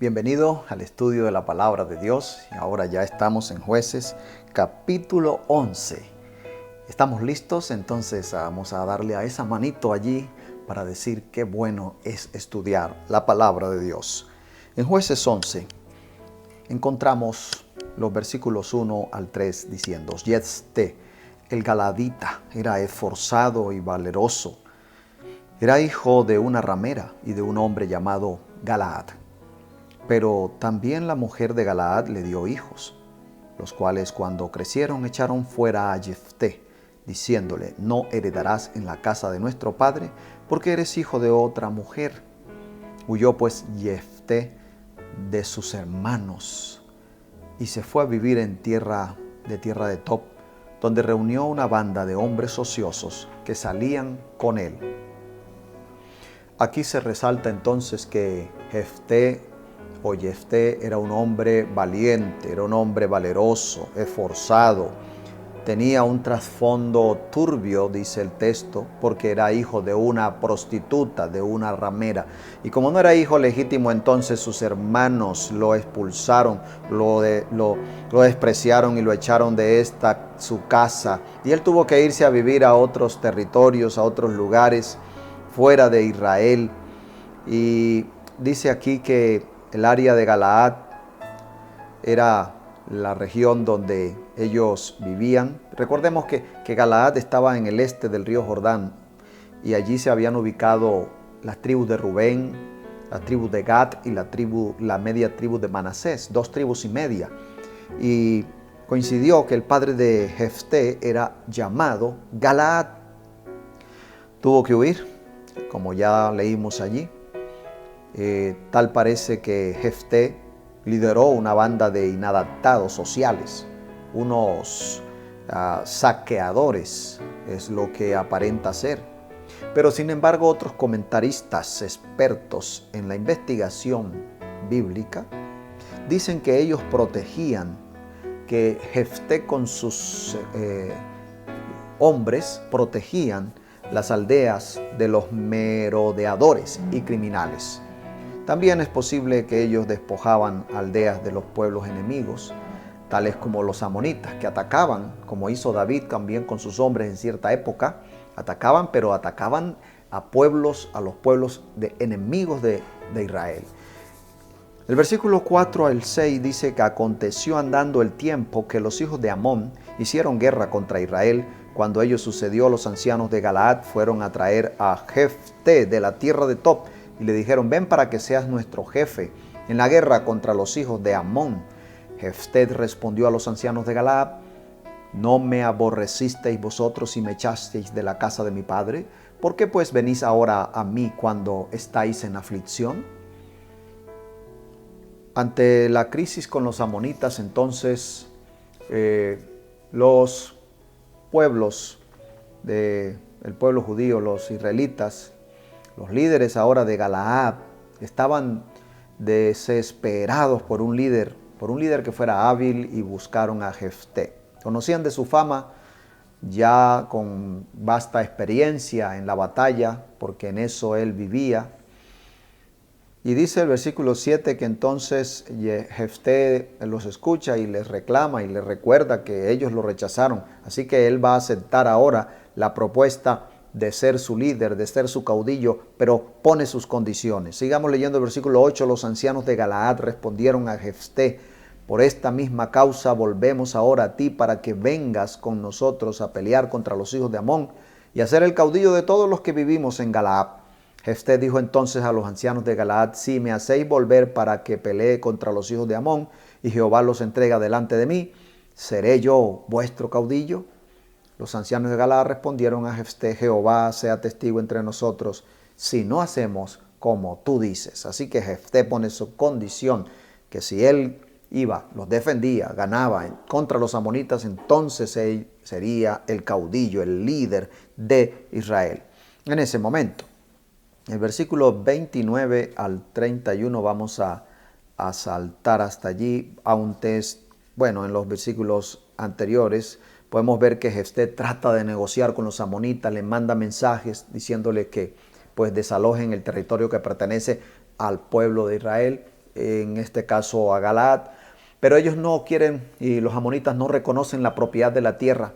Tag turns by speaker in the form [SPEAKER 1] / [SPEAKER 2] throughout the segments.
[SPEAKER 1] Bienvenido al estudio de la palabra de Dios. Y ahora ya estamos en Jueces capítulo 11. ¿Estamos listos? Entonces vamos a darle a esa manito allí para decir qué bueno es estudiar la palabra de Dios. En Jueces 11 encontramos los versículos 1 al 3 diciendo: Jefté, el galadita, era esforzado y valeroso. Era hijo de una ramera y de un hombre llamado Galaad. Pero también la mujer de Galaad le dio hijos, los cuales cuando crecieron echaron fuera a Jefté, diciéndole: no heredarás en la casa de nuestro padre, porque eres hijo de otra mujer. Huyó pues Jefté de sus hermanos y se fue a vivir en tierra de Tob, donde reunió una banda de hombres ociosos que salían con él. Aquí se resalta entonces que Jefté era un hombre valiente, era un hombre valeroso, esforzado. Tenía un trasfondo turbio, dice el texto, porque era hijo de una prostituta, de una ramera. Y como no era hijo legítimo, entonces sus hermanos lo expulsaron, lo despreciaron y lo echaron de su casa. Y él tuvo que irse a vivir a otros territorios, a otros lugares, fuera de Israel. Y dice aquí que el área de Galaad era la región donde ellos vivían. Recordemos que Galaad estaba en el este del río Jordán y allí se habían ubicado las tribus de Rubén, las tribus de Gad y la media tribu de Manasés, 2 tribus y media. Y coincidió que el padre de Jefté era llamado Galaad. Tuvo que huir, como ya leímos allí. Tal parece que Jefté lideró una banda de inadaptados sociales, unos saqueadores, es lo que aparenta ser. Pero sin embargo, otros comentaristas expertos en la investigación bíblica dicen que ellos protegían, que Jefté con sus hombres protegían las aldeas de los merodeadores y criminales. También es posible que ellos despojaban aldeas de los pueblos enemigos, tales como los amonitas, que atacaban, como hizo David también con sus hombres en cierta época. Atacaban, pero atacaban a los pueblos enemigos de Israel. El versículo 4 al 6 dice que aconteció andando el tiempo que los hijos de Amón hicieron guerra contra Israel. Cuando ello sucedió, los ancianos de Galaad fueron a traer a Jefté de la tierra de Tob y le dijeron: ven para que seas nuestro jefe en la guerra contra los hijos de Amón. Jefté respondió a los ancianos de Galaad: ¿no me aborrecisteis vosotros y me echasteis de la casa de mi padre? ¿Por qué pues venís ahora a mí cuando estáis en aflicción? Ante la crisis con los amonitas, entonces los pueblos del pueblo judío, los israelitas, los líderes ahora de Galaad, estaban desesperados por un líder que fuera hábil, y buscaron a Jefté. Conocían de su fama, ya con vasta experiencia en la batalla, porque en eso él vivía. Y dice el versículo 7 que entonces Jefté los escucha y les reclama y les recuerda que ellos lo rechazaron. Así que él va a aceptar ahora la propuesta de ser su líder, de ser su caudillo, pero pone sus condiciones. Sigamos leyendo el versículo 8. Los ancianos de Galaad respondieron a Jefté: por esta misma causa volvemos ahora a ti, para que vengas con nosotros a pelear contra los hijos de Amón y a ser el caudillo de todos los que vivimos en Galaad. Jefté dijo entonces a los ancianos de Galaad: si me hacéis volver para que pelee contra los hijos de Amón y Jehová los entrega delante de mí, ¿seré yo vuestro caudillo? Los ancianos de Galaad respondieron a Jefté: Jehová sea testigo entre nosotros, si no hacemos como tú dices. Así que Jefté pone su condición, que si él iba, los defendía, ganaba contra los amonitas, entonces él sería el caudillo, el líder de Israel. En ese momento, el versículo 29 al 31 vamos a saltar hasta allí. En los versículos anteriores podemos ver que Jefté trata de negociar con los amonitas, le manda mensajes diciéndole que pues desalojen el territorio que pertenece al pueblo de Israel. en este caso a Galaad, pero ellos no quieren y los amonitas no reconocen la propiedad de la tierra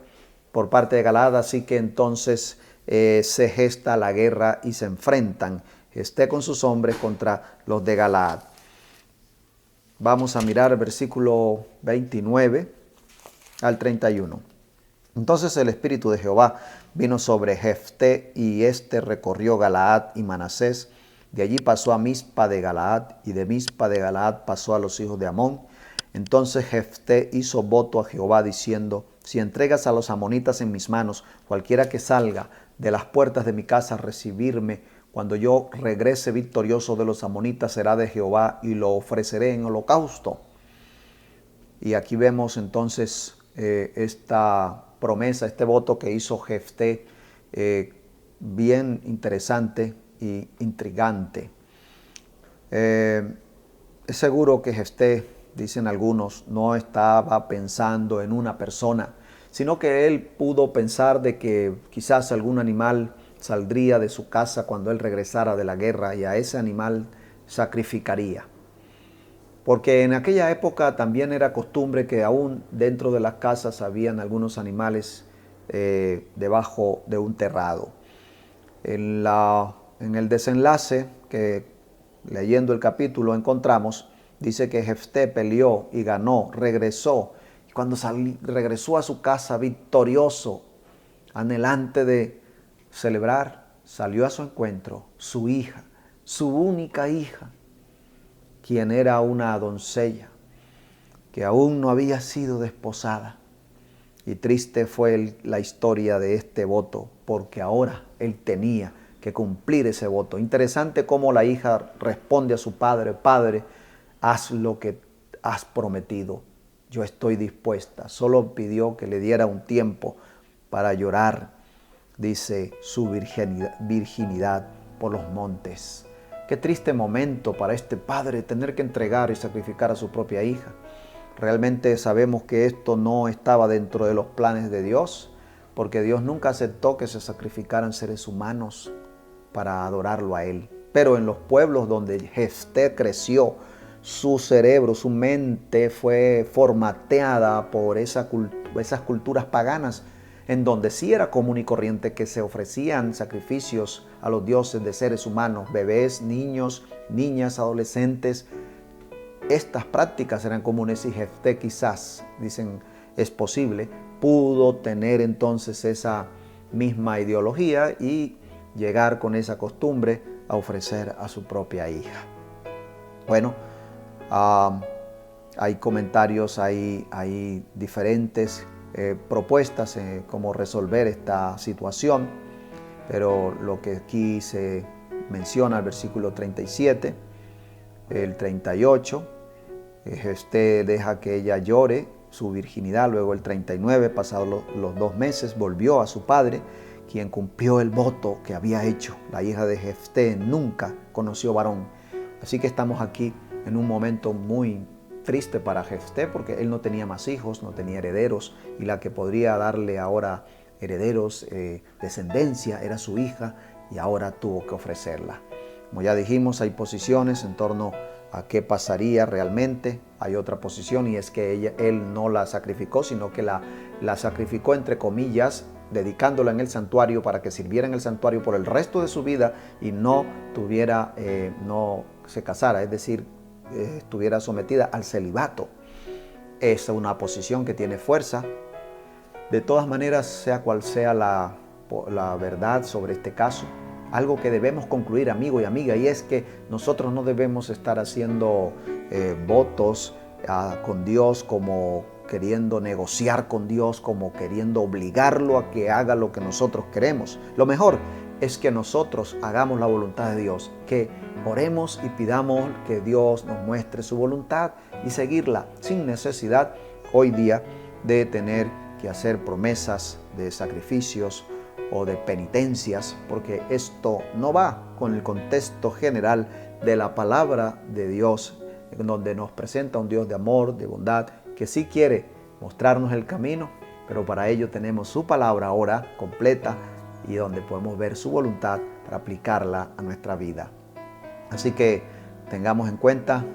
[SPEAKER 1] por parte de Galaad, así que entonces se gesta la guerra y se enfrentan Jefté con sus hombres contra los de Galaad. Vamos a mirar el versículo 29 al 31. Entonces el espíritu de Jehová vino sobre Jefté y éste recorrió Galaad y Manasés. De allí pasó a Mizpa de Galaad y de Mizpa de Galaad pasó a los hijos de Amón. Entonces Jefté hizo voto a Jehová diciendo: si entregas a los amonitas en mis manos, cualquiera que salga de las puertas de mi casa a recibirme, cuando yo regrese victorioso de los amonitas, será de Jehová y lo ofreceré en holocausto. Y aquí vemos entonces esta promesa, este voto que hizo Jefté, bien interesante y intrigante. Es seguro que Jefté, dicen algunos, no estaba pensando en una persona, sino que él pudo pensar de que quizás algún animal saldría de su casa cuando él regresara de la guerra y a ese animal sacrificaría. Porque en aquella época también era costumbre que aún dentro de las casas habían algunos animales debajo de un terrado. En el desenlace, que leyendo el capítulo encontramos, dice que Jefté peleó y ganó, regresó. Y cuando regresó a su casa victorioso, anhelante de celebrar, salió a su encuentro su hija, su única hija, quien era una doncella que aún no había sido desposada. Y triste fue la historia de este voto, porque ahora él tenía que cumplir ese voto. Interesante cómo la hija responde a su padre: Padre, haz lo que has prometido, yo estoy dispuesta. Solo pidió que le diera un tiempo para llorar, dice, su virginidad por los montes. Qué triste momento para este padre tener que entregar y sacrificar a su propia hija. Realmente sabemos que esto no estaba dentro de los planes de Dios, porque Dios nunca aceptó que se sacrificaran seres humanos para adorarlo a Él. Pero en los pueblos donde Jefté creció, su cerebro, su mente fue formateada por esas culturas paganas, en donde sí era común y corriente que se ofrecían sacrificios a los dioses de seres humanos, bebés, niños, niñas, adolescentes. Estas prácticas eran comunes y Jefté quizás, dicen, es posible, pudo tener entonces esa misma ideología y llegar con esa costumbre a ofrecer a su propia hija. Bueno, hay comentarios, hay diferentes propuestas cómo resolver esta situación, pero lo que aquí se menciona, el versículo 37, el 38, Jefté deja que ella llore su virginidad. Luego el 39, pasados los 2 meses, volvió a su padre, quien cumplió el voto que había hecho. La hija de Jefté nunca conoció varón. Así que estamos aquí en un momento muy triste para Jefté, porque él no tenía más hijos, no tenía herederos, y la que podría darle ahora herederos, descendencia, era su hija, y ahora tuvo que ofrecerla. Como ya dijimos, hay posiciones en torno a qué pasaría realmente. Hay otra posición, y es que él no la sacrificó, sino que la sacrificó entre comillas, dedicándola en el santuario para que sirviera en el santuario por el resto de su vida y no se casara, es decir, estuviera sometida al celibato. Es una posición que tiene fuerza. De todas maneras, sea cual sea la verdad sobre este caso, algo que debemos concluir, amigo y amiga, y es que nosotros no debemos estar haciendo votos con Dios, como queriendo negociar con Dios, como queriendo obligarlo a que haga lo que nosotros queremos. Lo mejor es que nosotros hagamos la voluntad de Dios, que oremos y pidamos que Dios nos muestre su voluntad y seguirla sin necesidad hoy día de tener que hacer promesas de sacrificios o de penitencias, porque esto no va con el contexto general de la palabra de Dios, en donde nos presenta un Dios de amor, de bondad, que sí quiere mostrarnos el camino, pero para ello tenemos su palabra ahora completa y donde podemos ver su voluntad para aplicarla a nuestra vida. Así que tengamos en cuenta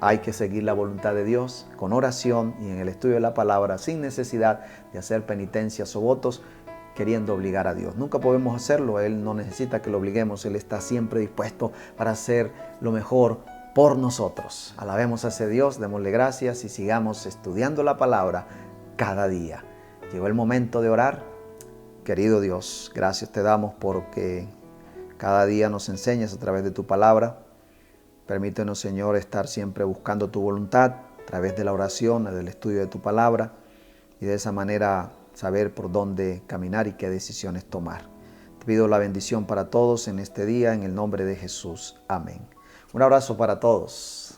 [SPEAKER 1] Hay que seguir la voluntad de Dios con oración y en el estudio de la palabra sin necesidad de hacer penitencias o votos queriendo obligar a Dios. Nunca podemos hacerlo. Él no necesita que lo obliguemos. Él está siempre dispuesto para hacer lo mejor por nosotros. Alabemos a ese Dios, démosle gracias y sigamos estudiando la palabra cada día. Llegó el momento de orar. Querido Dios, gracias te damos porque cada día nos enseñas a través de tu palabra. Permítenos, Señor, estar siempre buscando tu voluntad a través de la oración, del estudio de tu palabra y de esa manera saber por dónde caminar y qué decisiones tomar. Te pido la bendición para todos en este día, en el nombre de Jesús. Amén. Un abrazo para todos.